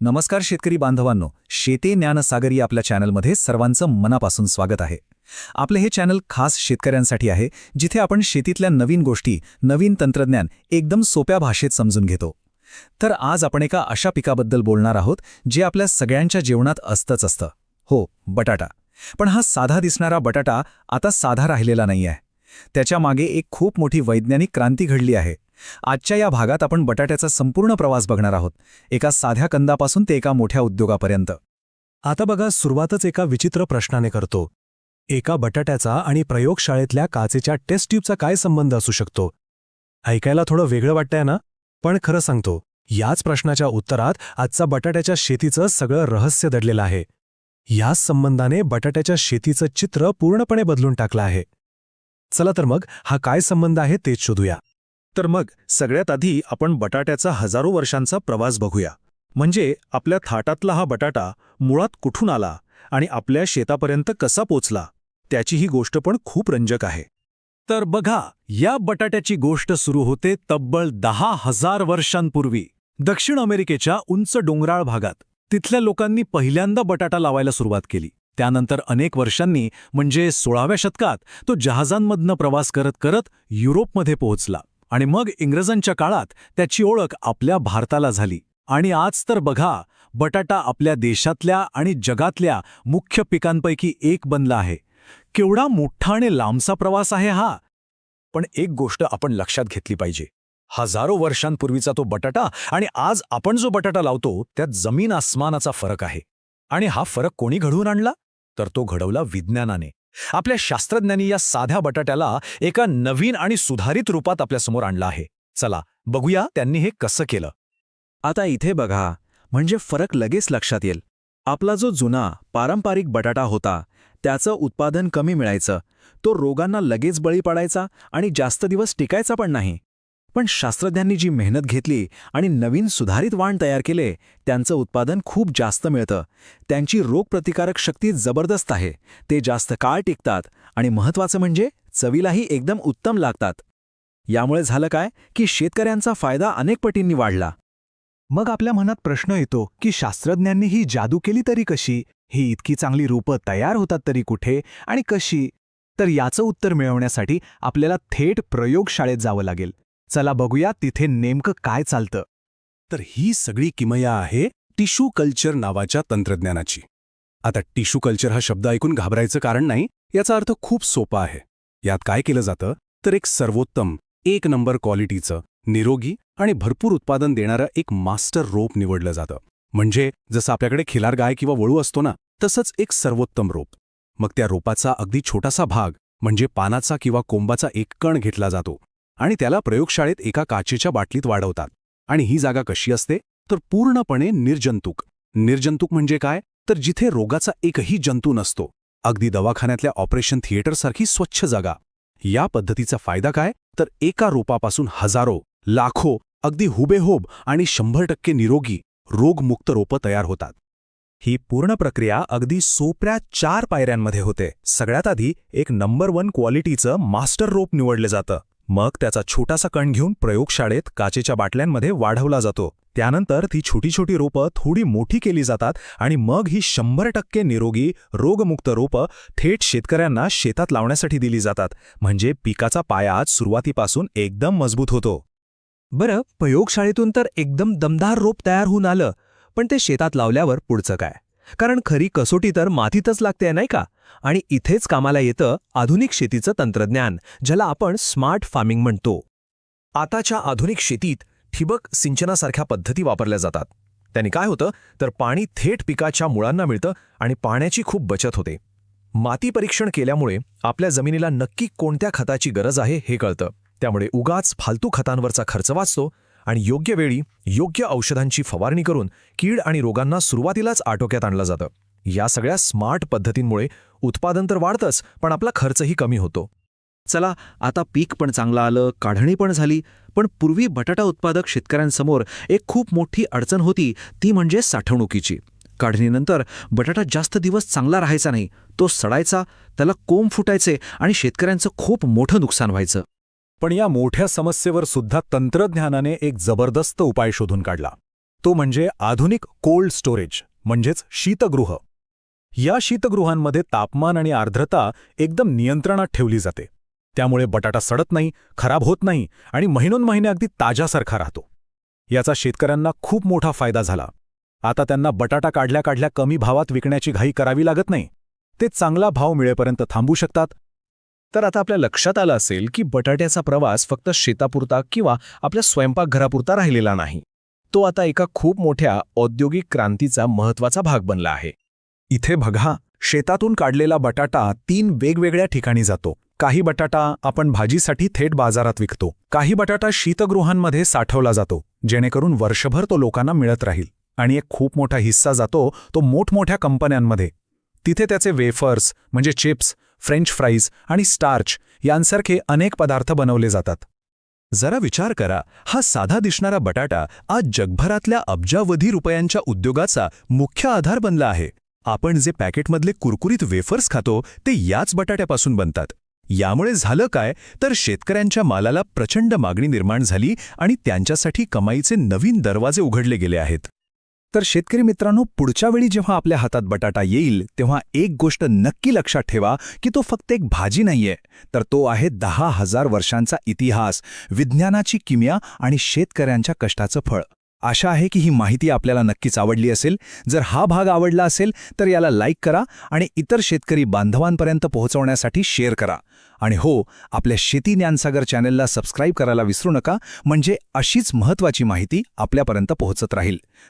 नमस्कार शेतकरी बांधवांनो, शेती ज्ञानसागर या आपल्या चॅनलमध्ये सर्वांचं मनापासून स्वागत आहे. आपले हे चॅनल खास शेतकऱ्यांसाठी आहे, जिथे आपण शेतीतल्या नवीन गोष्टी, नवीन तंत्रज्ञान एकदम सोप्या भाषेत समजून घेतो. तर आज आपण एका अशा पिकाबद्दल बोलणार आहोत, जे आपल्या सगळ्यांच्या जेवणात असतं. हो, बटाटा. पण हा साधा दिसणारा बटाटा आता साधा राहिलेला नाही आहे. त्याच्या मागे एक खूप मोठी वैज्ञानिक क्रांती घडली आहे. आजच्या या भागात आपण बटाट्याचा संपूर्ण प्रवास बघणार आहोत, एका साध्या कंदापासून ते एका मोठ्या उद्योगापर्यंत. आता बघा, सुरुवातच एका विचित्र प्रश्नाने करतो. एका बटाट्याचा आणि प्रयोगशाळेतल्या काचेच्या टेस्ट ट्यूबचा काय संबंध असू शकतो? ऐकायला थोडं वेगळं वाटतंय ना? पण खरं सांगतो, याच प्रश्नाच्या उत्तरात आजचा बटाट्याच्या शेतीचं सगळं रहस्य दडलेलं आहे. याच संबंधाने बटाट्याच्या शेतीचं चित्र पूर्णपणे बदलून टाकलं आहे. चला तर मग हा काय संबंध आहे तेच शोधूया. तर मग सगळ्यात आधी आपण बटाट्याचा हजारो वर्षांचा प्रवास बघूया. म्हणजे आपल्या थाटातला हा बटाटा मुळात कुठून आला आणि आपल्या शेतापर्यंत कसा पोचला, त्याची ही गोष्ट पण खूप रंजक आहे. तर बघा, या बटाट्याची गोष्ट सुरू होते तब्बल 10,000 वर्षांपूर्वी दक्षिण अमेरिकेच्या उंच डोंगराळ भागात. तिथल्या लोकांनी पहिल्यांदा बटाटा लावायला सुरुवात केली. त्यानंतर अनेक वर्षांनी, म्हणजे 16व्या शतकात, तो जहाजांमधनं प्रवास करत करत युरोपमध्ये पोहोचला. आणि मग इंग्रजांच्या काळात त्याची ओळख आपल्या भारताला झाली. आणि आज तर बघा, बटाटा आपल्या देशातल्या आणि जगातल्या मुख्य पिकांपैकी एक बनला आहे. केवढा मोठा आणि लांबचा प्रवास आहे हा. पण एक गोष्ट आपण लक्षात घेतली पाहिजे. हजारो वर्षांपूर्वीचा तो बटाटा आणि आज आपण जो बटाटा लावतो, त्यात जमीन आसमानाचा फरक आहे. आणि हा फरक कोणी घडवून आणला? तर तो घडवला विज्ञानाने. आपल्या शास्त्रज्ञांनी या साध्या बटाट्याला एका नवीन आणि सुधारित रूपात आपल्यासमोर आणलं आहे. चला बघूया त्यांनी हे कसं केलं. आता इथे बघा, म्हणजे फरक लगेच लक्षात येईल. आपला जो जुना पारंपरिक बटाटा होता, त्याचं उत्पादन कमी मिळायचं. तो रोगांना लगेच बळी पडायचा आणि जास्त दिवस टिकायचा पण नाही. पण शास्त्रज्ञांनी जी मेहनत घेतली आणि नवीन सुधारित वाण तयार केले, त्यांचं उत्पादन खूप जास्त मिळतं. त्यांची रोगप्रतिकारक शक्ती जबरदस्त आहे. ते जास्त काळ टिकतात आणि महत्त्वाचं म्हणजे चवीलाही एकदम उत्तम लागतात. यामुळे झालं काय की शेतकऱ्यांचा फायदा अनेक पटींनी वाढला. मग आपल्या मनात प्रश्न येतो की शास्त्रज्ञांनी ही जादू केली तरी कशी? ही इतकी चांगली रूपं तयार होतात तरी कुठे आणि कशी? तर याचं उत्तर मिळवण्यासाठी आपल्याला थेट प्रयोगशाळेत जावं लागेल. चला बघूया तिथे नेमकं काय चालतं. तर ही सगळी किमया आहे टिश्यू कल्चर नावाच्या तंत्रज्ञानाची. आता टिश्यू कल्चर हा शब्द ऐकून घाबरायचं कारण नाही. याचा अर्थ खूप सोपा आहे. यात काय केलं जातं तर एक सर्वोत्तम, एक नंबर क्वालिटीचं, निरोगी आणि भरपूर उत्पादन देणारं एक मास्टर रोप निवडलं जातं. म्हणजे जसं आपल्याकडे खिलार गाय किंवा वळू असतो ना, तसंच एक सर्वोत्तम रोप. मग त्या रोपाचा अगदी छोटासा भाग, म्हणजे पानाचा किंवा कोंबाचा एक कण घेतला जातो आणि त्याला प्रयोगशाळेत एका काचेच्या बाटलीत वाढवतात. आणि ही जागा कशी असते तर पूर्णपणे निर्जंतुक. निर्जंतुक म्हणजे काय तर जिथे रोगाचा एकही जंतू नसतो. अगदी दवाखान्यातल्या ऑपरेशन थिएटरसारखी स्वच्छ जागा. या पद्धतीचा फायदा काय तर एका रोपापासून हजारो, लाखो, अगदी हुबेहूब आणि 100% निरोगी, रोगमुक्त रोपं तयार होतात. ही पूर्ण प्रक्रिया अगदी सोप्या 4 पायऱ्यांमध्ये होते. सगळ्यात आधी एक नंबर 1 क्वालिटीचं मास्टर रोप निवडलं जातं. मग त्याचा छोटासा कण घेऊन प्रयोगशाळेत काचेच्या बाटल्यांमध्ये वाढवला जातो. त्यानंतर ती छोटी छोटी रोपं थोडी मोठी केली जातात आणि मग ही 100% निरोगी, रोगमुक्त रोपं थेट शेतकऱ्यांना शेतात लावण्यासाठी दिली जातात. म्हणजे पिकाचा पाया सुरुवातीपासून एकदम मजबूत होतो. बरं, प्रयोगशाळेतून तर एकदम दमदार रोप तयार होऊन आलं, पण ते शेतात लावल्यावर पुढचं काय? कारण खरी कसोटी तर मातीतच लागते, नाही का? आणि इथेच कामाला येतं आधुनिक शेतीचं तंत्रज्ञान, ज्याला आपण स्मार्ट फार्मिंग म्हणतो. आताच्या आधुनिक शेतीत ठिबक सिंचनासारख्या पद्धती वापरल्या जातात. त्याने काय होतं तर पाणी थेट पिकाच्या मुळांना मिळतं आणि पाण्याची खूप बचत होते. माती परीक्षण केल्यामुळे आपल्या जमिनीला नक्की कोणत्या खताची गरज आहे हे कळतं. त्यामुळे उगाच फालतू खतांवरचा खर्च वाचतो आणि योग्य वेळी योग्य औषधांची फवारणी करून कीड आणि रोगांना सुरुवातीलाच आटोक्यात आणलं जातं. या सगळ्या स्मार्ट पद्धतींमुळे उत्पादन तर वाढतंच, पण आपला खर्चही कमी होतो. चला, आता पीक पण चांगलं आलं, काढणी पण झाली. पण पूर्वी बटाटा उत्पादक शेतकऱ्यांसमोर एक खूप मोठी अडचण होती, ती म्हणजे साठवणुकीची. काढणीनंतर बटाटा जास्त दिवस चांगला राहायचा नाही. तो सडायचा, त्याला कोंब फुटायचे आणि शेतकऱ्यांचं खूप मोठं नुकसान व्हायचं. पण या मोठ्या समस्येवर सुद्धा तंत्रज्ञानाने एक जबरदस्त उपाय शोधून काढला. तो म्हणजे आधुनिक कोल्ड स्टोरेज म्हणजेच शीतगृह. या शीतगृहांमध्ये तापमान आणि आर्द्रता एकदम नियंत्रणात ठेवली जाते. त्यामुळे बटाटा सडत नाही, खराब होत नाही आणि महिनोन्महिने अगदी ताज्यासारखा राहतो. याचा शेतकऱ्यांना खूप मोठा फायदा झाला. आता त्यांना बटाटा काढल्या काढल्या कमी भावात विकण्याची घाई करावी लागत नाही. ते चांगला भाव मिळेपर्यंत थांबू शकतात. तर आता आपल्या लक्षात आलं असेल की बटाट्याचा प्रवास फक्त शेतापुरता किंवा आपल्या स्वयंपाकघरापुरता राहिलेला नाही. तो आता एका खूप मोठ्या औद्योगिक क्रांतीचा महत्त्वाचा भाग बनला आहे. इथे बघा, शेतातून काढलेला बटाटा 3 वेगवेगळ्या ठिकाणी जातो. काही बटाटा आपण भाजीसाठी थेट बाजारात विकतो. काही बटाटा शीतगृहांमध्ये साठवला जातो, जेणेकरून वर्षभर तो लोकांना मिळत राहील. आणि एक खूप मोठा हिस्सा जातो तो मोठमोठ्या कंपन्यांमध्ये. तिथे त्याचे वेफर्स म्हणजे चिप्स, फ्रेंच फ्राईज आणि स्टार्च यांसारखे अनेक पदार्थ बनवले जातात. जरा विचार करा, हा साधा दिसणारा बटाटा आज जगभरातल्या अब्जावधी रुपयांच्या उद्योगाचा मुख्य आधार बनला आहे. आपण जे पॅकेटमधले कुरकुरीत वेफर्स खातो ते याच बटाट्यापासून बनतात. यामुळे झालं काय तर शेतकऱ्यांच्या मालाला प्रचंड मागणी निर्माण झाली आणि त्यांच्यासाठी कमाईचे नवीन दरवाजे उघडले गेले आहेत. तर शेतकरी मित्रांनो, पुढच्या वेळी जेव्हा आपल्या हातात बटाटा येईल तेव्हा एक गोष्ट नक्की लक्षात ठेवा की तो फक्त एक भाजी नाहीये, तर तो आहे 10,000 वर्षांचा इतिहास, विज्ञानाची किमया आणि शेतकऱ्यांच्या कष्टाचं फळ. आशा आहे की ही माहिती आपल्याला नक्कीच आवडली असेल. जर हा भाग आवडला असेल तर याला लाईक करा आणि इतर शेतकरी बांधवांपर्यंत पोहोचवण्यासाठी शेअर करा. आणि हो, आपल्या शेती ज्ञानसागर चॅनलला सबस्क्राईब करायला विसरू नका, म्हणजे अशीच महत्त्वाची माहिती आपल्यापर्यंत पोहोचत राहील.